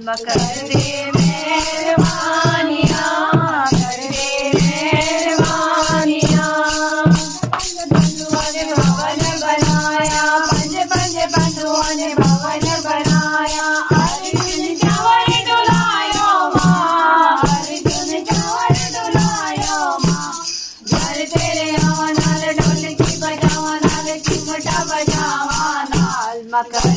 कर दे मेहरबानियाँ, कर दे मेहरबानियाँ। बंधुओं ने भवन बनाया, पंज पंज बंधुओं ने भवन बनाया। अर्जुन चावल डुलायो माँ, अर्जुन चावल डुलायो माँ। घर तेरे आवा नाल ढोलकी बजावा नाल चिमटा बजावा नाल। मकर